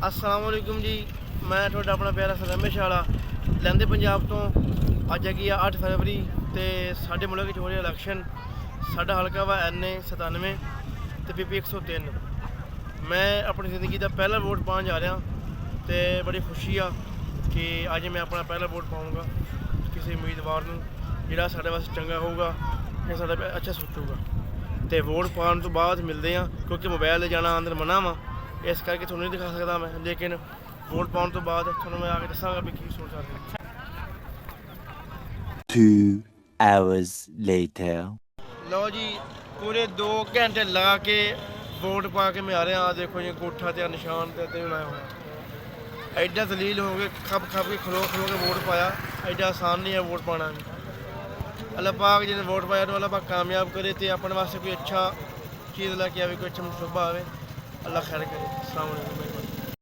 अस्सलाम वालेकुम जी। मैं थोड़ा अपना प्यारा हसन रहमय शाह लैंदे पंजाब तो अज हैगी 8 फरवरी तो साढ़े मुल्क हो रहा इलैक्शन। साडा हल्का वा NA 97 तो PP 103। मैं अपनी ज़िंदगी का पहला वोट पान जा रहा तो बड़ी खुशी आ कि अज मैं अपना पहला वोट पाऊँगा किसी उम्मीदवार को जिहड़ा साडे वास्ते चंगा होगा या साडा अच्छा सोचूगा। तो वोट पाने तो बाद मिलते हैं क्योंकि मोबाइल जाना अंदर मना वा, इस करके थोड़ा नहीं दिखा सकता मैं, लेकिन वोट पाने तो बाद थोड़ा मैं आके दसांगा भी की सोच रहा। 2 hours later. लो जी, पूरे 2 घंटे लगा के वोट पा के मैं आ रहा। देखो ये अंगूठा ते निशान ते बनाया हुआ। एडा दलील हो गए, खप के खलो के वोट पाया। एडा आसान नहीं है वोट पाना भी। अल्लाह पाक जिन्हें वोट पाया तो अल्लाह पाक कामयाब करे तो अपने वास्ते कोई अच्छा चीज़ लेके आवे, कोई अच्छा मुसब्बा आवे। अल्लाह खैर करे। अस्सलाम वालेकुम।